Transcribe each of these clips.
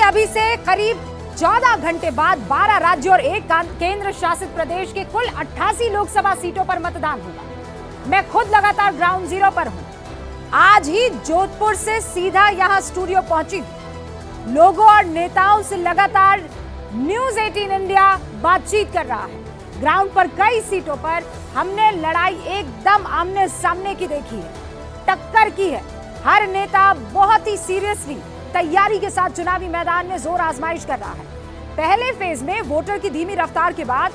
अभी से करीब 14 घंटे बाद 12 राज्यों और एक केंद्र शासित प्रदेश के कुल 88 लोकसभा सीटों पर मतदान होगा। मैं खुद लगातार ग्राउंड जीरो पर हूं। आज ही जोधपुर से सीधा यहां स्टूडियो पहुंची हूं। लोगों और नेताओं से लगातार न्यूज 18 इंडिया बातचीत कर रहा है। ग्राउंड पर कई सीटों पर हमने लड़ाई एकदम आमने सामने की देखी है, टक्कर की है। हर नेता बहुत ही सीरियसली तैयारी के साथ चुनावी मैदान में जोर आजमाइश कर रहा है। पहले फेज में वोटर की धीमी रफ्तार के बाद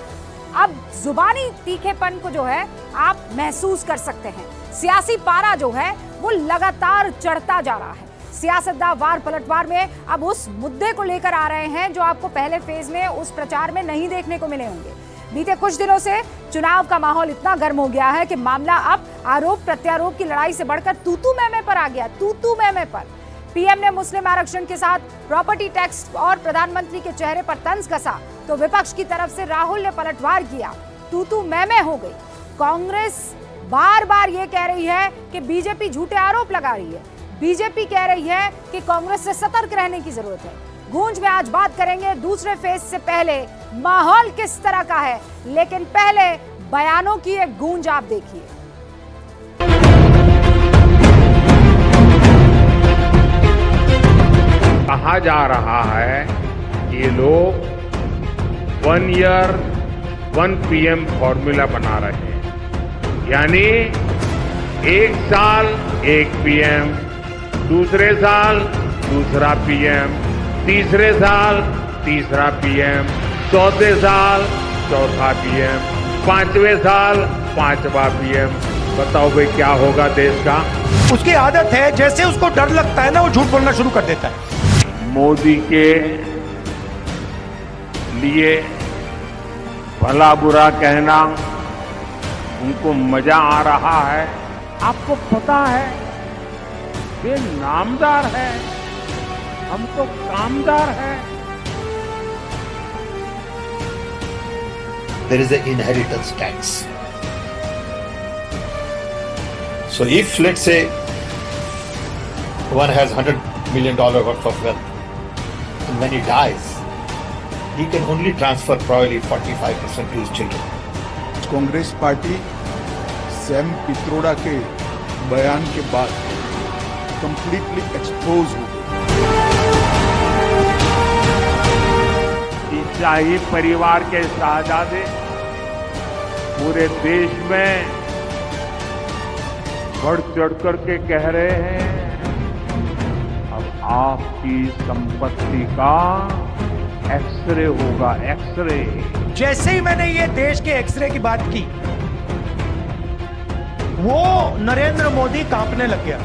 अब जुबानी तीखेपन को जो है आप महसूस कर सकते हैं। सियासी पारा जो है वो लगातार चढ़ता जा रहा है। सियासतदान वार पलटवार में अब उस मुद्दे को लेकर आ रहे हैं जो आपको पहले फेज में उस प्रचार में नहीं देखने को मिले होंगे। बीते कुछ दिनों से चुनाव का माहौल इतना गर्म हो गया है कि मामला अब आरोप प्रत्यारोप की लड़ाई से बढ़कर तू मैं पर आ गया। तू मैं पर पीएम ने मुस्लिम आरक्षण के साथ प्रॉपर्टी टैक्स और प्रधानमंत्री के चेहरे पर तंज कसा तो विपक्ष की तरफ से राहुल ने पलटवार किया। तू मैं हो गई। कांग्रेस बार बार ये कह रही है कि बीजेपी झूठे आरोप लगा रही है। बीजेपी कह रही है कि कांग्रेस से सतर्क रहने की जरूरत है। गूंज में आज बात करेंगे दूसरे फेज से पहले माहौल किस तरह का है, लेकिन पहले बयानों की एक गूंज आप देखिए। कहा जा रहा है कि ये लोग 1 ईयर 1 PM फॉर्मूला बना रहे हैं, यानी 1 साल 1 PM, दूसरे साल दूसरा PM, तीसरे साल तीसरा PM, चौथे साल चौथा PM, 5वें साल 5वां PM। बताओ भाई क्या होगा देश का? उसकी आदत है, जैसे उसको डर लगता है ना वो झूठ बोलना शुरू कर देता है। मोदी के लिए भला बुरा कहना उनको मजा आ रहा है। आपको पता है वे नामदार है, हम तो कामदार हैं। There is an inheritance tax. So if let's say one has $100 million worth of wealth, and when he dies, he can only transfer probably 45% to his children. Congress party Sam Pitroda के बयान के बाद कंप्लीटली एक्सपोज हो गई। शाही परिवार के शहजादे पूरे देश में बढ़ चढ़ करके कह रहे हैं अब आपकी संपत्ति का एक्सरे होगा, एक्सरे। जैसे ही मैंने ये देश के एक्सरे की बात की, वो नरेंद्र मोदी कांपने लग गया।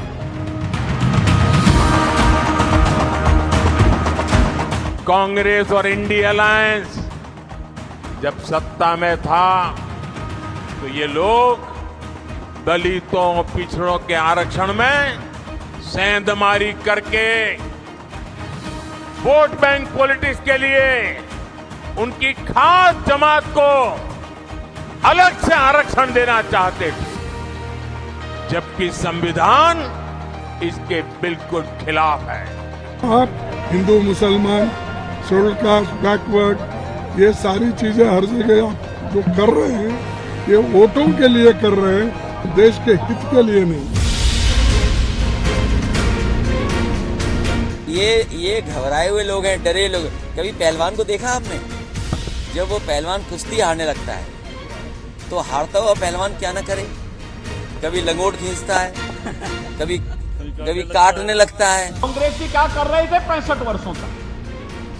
कांग्रेस और इंडिया अलायंस जब सत्ता में था तो ये लोग दलितों पिछड़ों के आरक्षण में सेंधमारी करके वोट बैंक पॉलिटिक्स के लिए उनकी खास जमात को अलग से आरक्षण देना चाहते थे, जबकि संविधान इसके बिल्कुल खिलाफ है। आप हिंदू मुसलमान शेड्यूल कास्ट बैकवर्ड ये सारी चीजें हर जगह आप जो कर रहे हैं ये वोटों के लिए कर रहे हैं, देश के हित के लिए नहीं। ये घबराए हुए लोग हैं, डरे लोग। कभी पहलवान को देखा आपने? जब वो पहलवान कुश्ती हारने लगता है तो हारता हुआ पहलवान क्या ना करे, कभी लंगोट खींचता है, कभी काटने लगता है। कांग्रेस क्या कर रहे थे 65 वर्षों तक?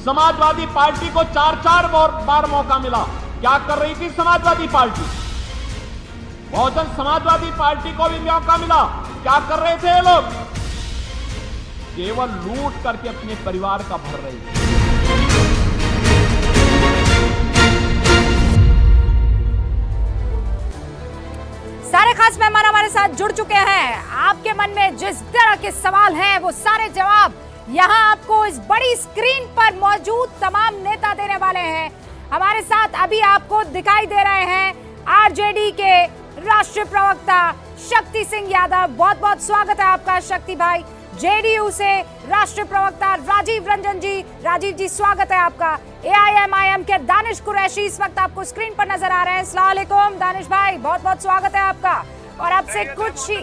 समाजवादी पार्टी को 4 बार मौका मिला। क्या कर रही थी समाजवादी पार्टी? बहुजन समाजवादी पार्टी को भी मौका मिला। क्या कर रहे थे ये लोग? केवल लूट करके अपने परिवार का भर रही है। सारे खास मेहमान हमारे साथ जुड़ चुके हैं। आपके मन में जिस तरह के सवाल हैं वो सारे जवाब यहां आपको इस बड़ी स्क्रीन पर मौजूद तमाम नेता देने वाले हैं। हमारे साथ अभी आपको दिखाई दे रहे हैं आरजेडी के राष्ट्रीय प्रवक्ता शक्ति सिंह यादव। बहुत बहुत स्वागत है आपका शक्ति भाई। जेडीयू से राष्ट्रीय प्रवक्ता राजीव रंजन जी। राजीव जी, स्वागत है आपका। एआईएमआईएम के दानिश कुरैशी इस वक्त आपको स्क्रीन पर नजर आ रहे हैं। अस्सलाम वालेकुम दानिश भाई, बहुत बहुत स्वागत है आपका। और आपसे कुछ ही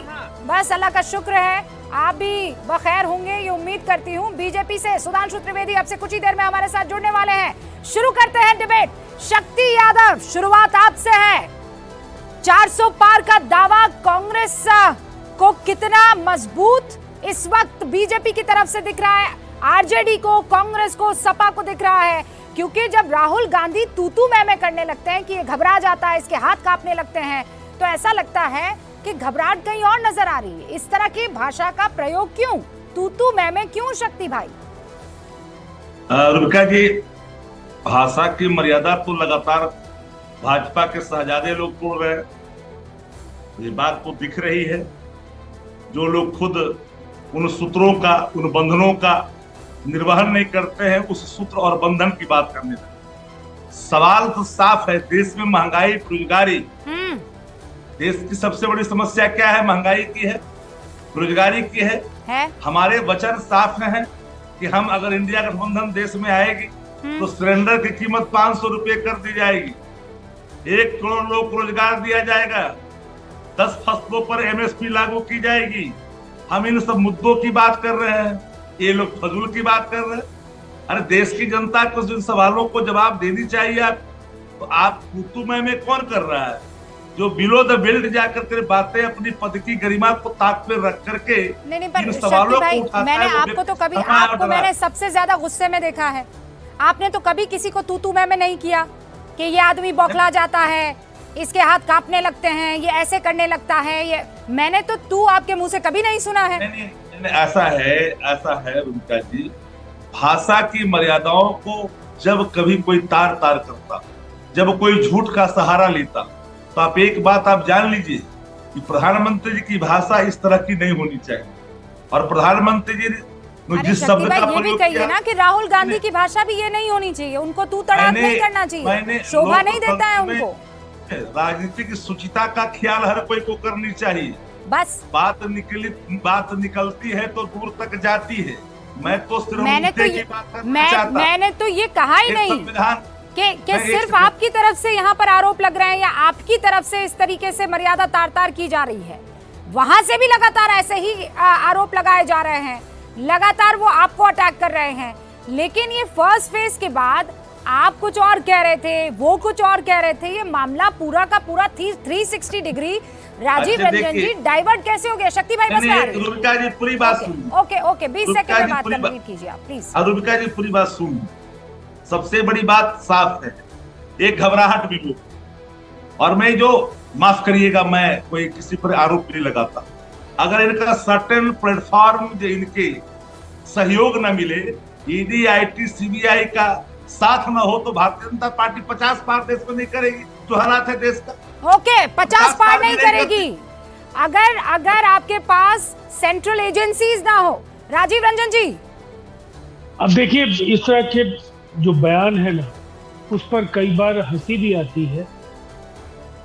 बस अल्लाह का शुक्र है आप भी बखैर होंगे ये उम्मीद करती हूँ। बीजेपी से सुधांशु त्रिवेदी अब से कुछ ही देर में हमारे साथ जुड़ने वाले हैं। शुरू करते हैं डिबेट। शक्ति यादव, शुरुआत आपसे है। 400 पार का दावा कांग्रेस को कितना मजबूत इस वक्त बीजेपी की तरफ से दिख रहा है? आरजेडी को, कांग्रेस को, सपा को दिख रहा है? क्योंकि जब राहुल गांधी तू मैं करने लगते हैं कि ये घबरा जाता है, इसके हाथ कांपने लगते हैं, तो ऐसा लगता है कि घबराहट कहीं और नजर आ रही है। इस तरह की भाषा का प्रयोग क्यों? तू मैं क्यों शक्ति भाई? रुबिका जी, भाषा की मर्यादा तो लगातार भाजपा के शहजादे लोग तोड़ रहे हैं, ये बात तो दिख रही है। जो लोग खुद उन सूत्रों का, उन बंधनों का निर्वहन नहीं करते हैं, उस सूत्र और बंधन की बात करने लगे। सवाल तो साफ है, देश में महंगाई, बेरोजगारी, देश की सबसे बड़ी समस्या क्या है? महंगाई की है, बेरोजगारी की है। हमारे वचन साफ हैं कि हम अगर इंडिया गठबंधन देश में आएगी तो सिलेंडर की कीमत 500 रुपए कर दी जाएगी, 1 करोड़ लोग को रोजगार दिया जाएगा, 10 फसलों पर एमएसपी लागू की जाएगी। हम इन सब मुद्दों की बात कर रहे हैं, ये लोग फजूल की बात कर रहे हैं। अरे देश की जनता को जिन सवालों को जवाब देनी चाहिए आप, तो आप तू मैं कौन कर रहा है? जो बिलो द बेल्ट जाकर के बातें अपनी पद की गरिमा को ताक पे रख करके नहीं, पर शक्ति भाई, मैंने आपको तो कभी, आपको मैंने सबसे ज्यादा गुस्से में देखा है। आपने तो कभी किसी को तू मैं में नहीं किया कि ये आदमी बौखला जाता है, इसके हाथ कांपने लगते हैं, ये ऐसे करने लगता है। ये मैंने तो तू आपके मुंह से कभी नहीं सुना है। नहीं, ऐसा है रुबिका जी, भाषा की मर्यादाओं को जब कभी कोई तार करता, जब कोई झूठ का सहारा लेता, तो आप एक बात आप जान लीजिए कि प्रधानमंत्री जी की भाषा इस तरह की नहीं होनी चाहिए। और प्रधानमंत्री जी ने जिस शब्द का प्रयोग किया ना कि राहुल गांधी की भाषा भी ये नहीं होनी चाहिए, उनको तू तड़ाक नहीं करना चाहिए, शोभा नहीं देता है उनको। राजनीति की शुचिता का ख्याल हर कोई को करनी चाहिए। बस बात निकलती है तो दूर तक जाती है। मैं तो सिर्फ मैंने तो ये कहा ही नहीं कि सिर्फ आपकी तरफ से यहाँ पर आरोप लग रहे हैं या आपकी तरफ से इस तरीके से मर्यादा तार की जा रही है। वहां से भी लगातार ऐसे ही आरोप लगाए जा रहे हैं, लगातार वो आपको अटैक कर रहे हैं। लेकिन ये फर्स्ट फेज के बाद आप कुछ और कह रहे थे, वो कुछ और कह रहे थे। ये मामला पूरा का पूरा 360 डिग्री राजीव रंजन जी डाइवर्ट कैसे हो गया? शक्ति भाई, बस रुबिका जी पूरी बात सुनिए। ओके 20 सेकंड में बात कंप्लीट कीजिए आप प्लीज। रुबिका जी पूरी बात सुनिए। सबसे बड़ी बात साफ है, एक घबराहट भी हो। और मैं जो, माफ करिएगा, मैं कोई किसी पर आरोप नहीं लगाता। अगर इनका सर्टेन प्लेटफॉर्म जो इनके सहयोग न मिले, ईडी, आईटी, सीबीआई का साथ न हो, तो भारतीय जनता पार्टी 50 पार देश में नहीं करेगी। जो हालात है देश का, ओके 50 पार नहीं करेगी अगर आपके पास सेंट्रल एजेंसीज ना हो। राजीव रंजन जी, अब देखिए, इस तरह के जो बयान है ना, उस पर कई बार हंसी भी आती है।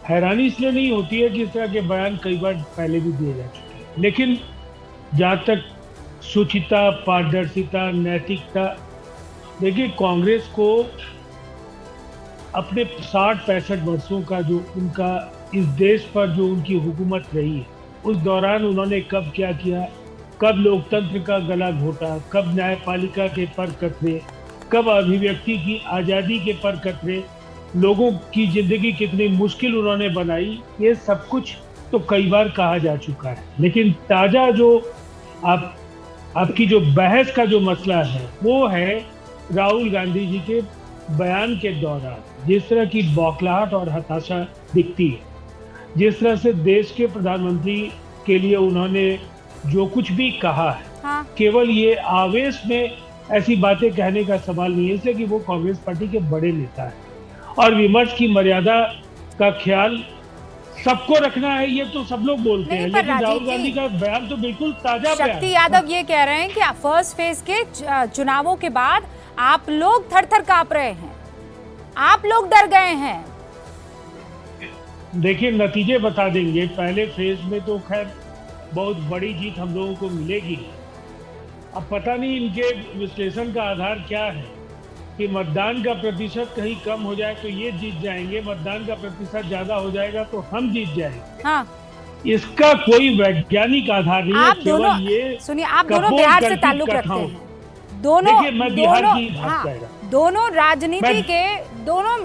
हैरानी इसलिए नहीं होती है कि इस तरह के बयान कई बार पहले भी दिए जा चुके हैं, लेकिन जहाँ तक शुचिता, पारदर्शिता, नैतिकता, देखिए कांग्रेस को अपने 60-65 वर्षों का जो उनका इस देश पर जो उनकी हुकूमत रही है, उस दौरान उन्होंने कब क्या किया, कब लोकतंत्र का गला घोटा, कब न्यायपालिका के पर कतरे, कब अभिव्यक्ति की आज़ादी के पर कतरे, लोगों की जिंदगी कितनी मुश्किल उन्होंने बनाई, ये सब कुछ तो कई बार कहा जा चुका है। लेकिन ताज़ा जो आपकी जो बहस का जो मसला है, वो है राहुल गांधी जी के बयान के दौरान जिस तरह की बौखलाहट और हताशा दिखती है, जिस तरह से देश के प्रधानमंत्री के लिए उन्होंने जो कुछ भी कहा है, हाँ। केवल ये आवेश में ऐसी बातें कहने का सवाल नहीं है, इसलिए कि वो कांग्रेस पार्टी के बड़े नेता है और विमर्श की मर्यादा का ख्याल सबको रखना है, ये तो सब लोग बोलते हैं। लेकिन राहुल गांधी का बयान तो बिल्कुल ताजा बयान। शक्ति यादव ये कह रहे हैं कि फर्स्ट फेज के चुनावों के बाद आप लोग थर-थर कांप रहे हैं, आप लोग डर गए हैं। देखिए, नतीजे बता देंगे। पहले फेज में तो खैर बहुत बड़ी जीत हम लोगों को मिलेगी, अब पता नहीं इनके विश्लेषण का आधार क्या है कि मतदान का प्रतिशत कहीं कम हो जाए तो ये जीत जाएंगे, मतदान का प्रतिशत ज्यादा हो जाएगा तो हम जीत जाएंगे। हाँ। इसका कोई वैज्ञानिक आधार नहीं है, केवल ये सुनिए, आप दोनों बिहार से ताल्लुक रखते हैं, दोनों मैं बिहार की दोनों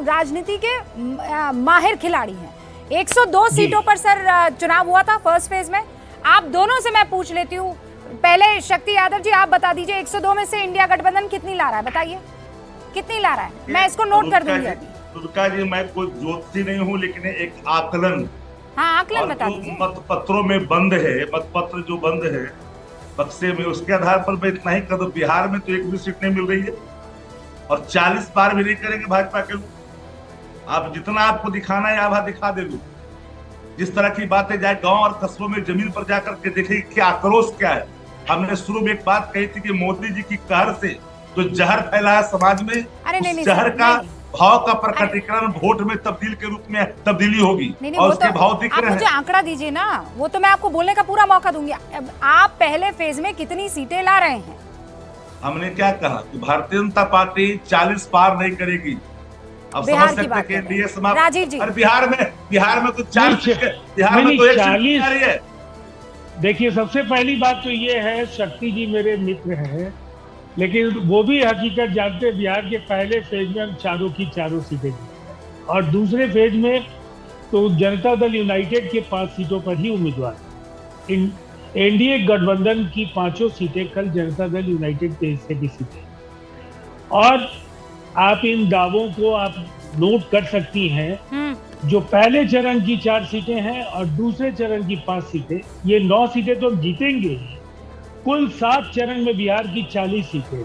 राजनीति के माहिर खिलाड़ी हैं। 102 सीटों पर सर चुनाव हुआ था फर्स्ट फेज में। आप दोनों से मैं पूछ लेती हूँ, पहले शक्ति यादव जी आप बता दीजिए 102 में से इंडिया गठबंधन कितनी ला रहा है, बताइए कितनी ला रहा है? मैं इसको नोट कर दूंगी अभी। दुर्गा जी, मैं कोई ज्योतिषी नहीं हूँ, लेकिन एक आकलन, हाँ आकलन बता दीजिए। मतपत्रों में बंद है, मतपत्र जो बंद है बक्से में, उसके आधार पर मैं इतना ही कर दूं। बिहार में तो एक भी सीट नहीं मिल रही है और 40 पार भी नहीं करेंगे भाजपा के लोग। आप जितना आपको दिखाना है आभा दिखा दे दो। जिस तरह की बातें जाए गांव और कस्बों में जमीन पर जाकर के देखिए क्या आक्रोश क्या है। हमने शुरू में एक बात कही थी कि मोदी जी की कहर से जो जहर फैला है समाज में, उस जहर का भाव का प्रकटीकरण वोट में तब्दील के रूप में तब्दीली होगी। और उसके भाव दिख रहे हैं। मुझे आंकड़ा दीजिए ना, वो तो मैं आपको बोलने का पूरा मौका दूंगी। आप पहले फेज में कितनी सीटें ला रहे हैं? हमने क्या कहा कि भारतीय जनता पार्टी 40 पार नहीं करेगी। अब समझ सकते कि एनडीए समाप्त। राजीव जी, बिहार में तो 40 बिहार में तो 40 आ रही है। देखिए, सबसे पहली बात तो ये है, शक्ति जी मेरे मित्र हैं, लेकिन वो भी हकीकत जानते, बिहार के पहले फेज में हम चारों की चारों सीटें जीते और दूसरे फेज में तो जनता दल यूनाइटेड के 5 सीटों पर ही उम्मीदवार। एनडीए गठबंधन की 5 सीटें कल जनता दल यूनाइटेड के हिस्से की सीटें, और आप इन दावों को आप नोट कर सकती हैं। जो पहले चरण की 4 सीटें हैं और दूसरे चरण की 5 सीटें, ये 9 सीटें तो जीतेंगे। कुल 7 चरण में बिहार की 40 सीटें,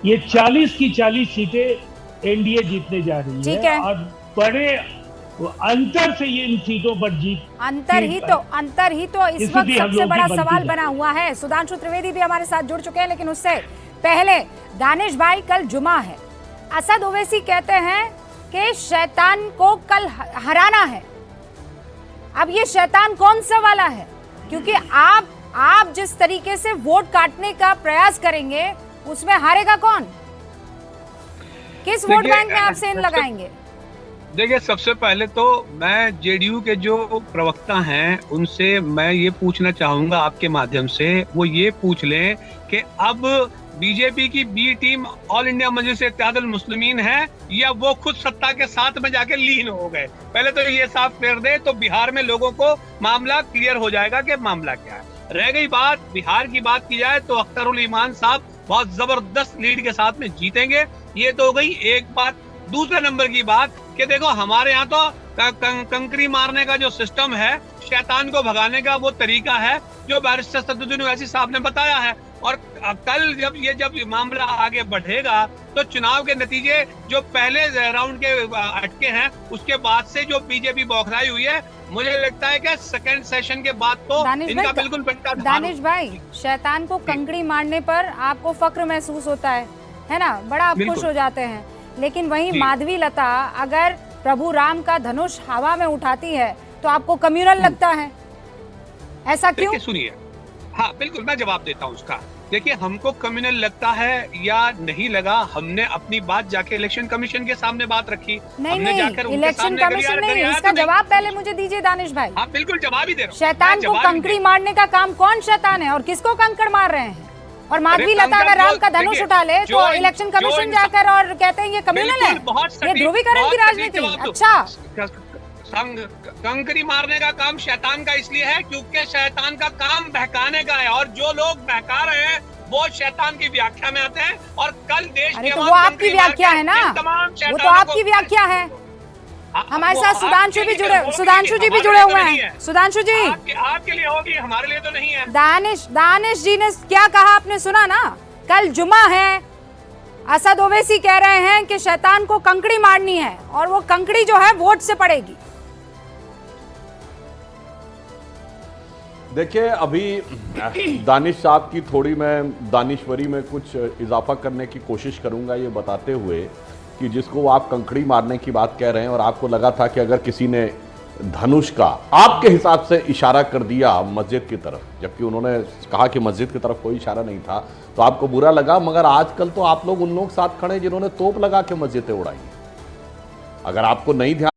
ये 40 की 40 सीटें एनडीए जीतने जा रही है और बड़े अंतर से ये इन सीटों पर जीत। अंतर ही तो इस वक्त सबसे बड़ा सवाल बना हुआ है। सुधांशु त्रिवेदी भी हमारे साथ जुड़ चुके हैं, लेकिन उससे पहले दानिश भाई, कल जुमा है। असद ओवैसी कहते हैं कि शैतान को कल हराना है। अब ये शैतान कौन सा वाला है? क्योंकि आप जिस तरीके से वोट काटने का प्रयास करेंगे उसमें हारेगा कौन? किस वोट बैंक में आप सेंध लगाएंगे? देखिए, सबसे पहले तो मैं जेडीयू के जो प्रवक्ता हैं उनसे मैं ये पूछना चाहूंगा आपके माध्यम से, वो ये पूछ लें कि अब बीजेपी की बी टीम ऑल इंडिया मजलिस इत्तेहादुल मुस्लिमीन है या वो खुद सत्ता के साथ में जाके लीन हो गए। पहले तो ये साफ कर दे तो बिहार में लोगों को मामला क्लियर हो जाएगा कि मामला क्या है। रह गई बात बिहार की, बात की जाए तो अख्तरुल ईमान साहब बहुत जबरदस्त लीड के साथ में जीतेंगे। ये तो हो गई एक बात। दूसरे नंबर की बात कि देखो, हमारे यहाँ तो कंकरी मारने का जो सिस्टम है, शैतान को भगाने का वो तरीका है जो बैरिस्टर सदरुद्दीन ओवैसी साहब ने बताया है। और कल जब ये मामला आगे बढ़ेगा तो चुनाव के नतीजे जो पहले राउंड के अटके हैं उसके बाद से जो बीजेपी बौखलाई हुई है, मुझे लगता है कि सेकंड सेशन के बाद तो इनका बिल्कुल बेटा। दानिश भाई, शैतान को कंकड़ी मारने पर आपको फक्र महसूस होता है ना, बड़ा आप खुश हो जाते हैं, लेकिन वहीं माधवी लता अगर प्रभु राम का धनुष हवा में उठाती है तो आपको कम्युनल लगता है, ऐसा क्यों? सुनिए, हाँ बिल्कुल, मैं जवाब देता हूँ उसका। देखिए, हमको कम्युनल लगता है या नहीं लगा, हमने अपनी बात जाके इलेक्शन कमीशन के सामने बात रखी। नहीं, इलेक्शन कमीशन नहीं, इसका जवाब पहले मुझे दीजिए दानिश भाई। हाँ बिल्कुल, जवाब ही दे रहा हूँ। शैतान को कंकड़ी मारने का काम कौन शैतान है और किसको कंकड़ मार रहे हैं? और माधवी लता अगर राम का धनुष उठा ले तो इलेक्शन कमीशन जाकर और कहते हैं ये कम्युनल है, ये ध्रुवीकरण की राजनीति। अच्छा, कंकरी मारने का काम शैतान का इसलिए है क्योंकि शैतान का काम बहकाने का है, और जो लोग बहका रहे हैं वो शैतान की व्याख्या में आते हैं। और कल देश के वो आपकी व्याख्या है ना, वो तो आपकी व्याख्या है। हमारे साथ सुधांशु जी भी जुड़े हुए हैं। सुधांशु जी, आपके लिए होगी, हमारे लिए तो नहीं है। दानिश जी ने क्या कहा आपने सुना ना? कल जुमा है, असद ओवैसी कह रहे हैं कि शैतान को कंकड़ी मारनी है और वो कंकड़ी जो है वोट से पड़ेगी। देखिए, अभी दानिश साहब की थोड़ी मैं दानिश्वरी में कुछ इजाफा करने की कोशिश करूंगा, ये बताते हुए कि जिसको आप कंकड़ी मारने की बात कह रहे हैं और आपको लगा था कि अगर किसी ने धनुष का आपके हिसाब से इशारा कर दिया मस्जिद की तरफ, जबकि उन्होंने कहा कि मस्जिद की तरफ कोई इशारा नहीं था, तो आपको बुरा लगा। मगर आजकल तो आप लोग उन लोग साथ खड़े जिन्होंने तोप लगा के मस्जिदें उड़ाई। अगर आपको नहीं ध्यान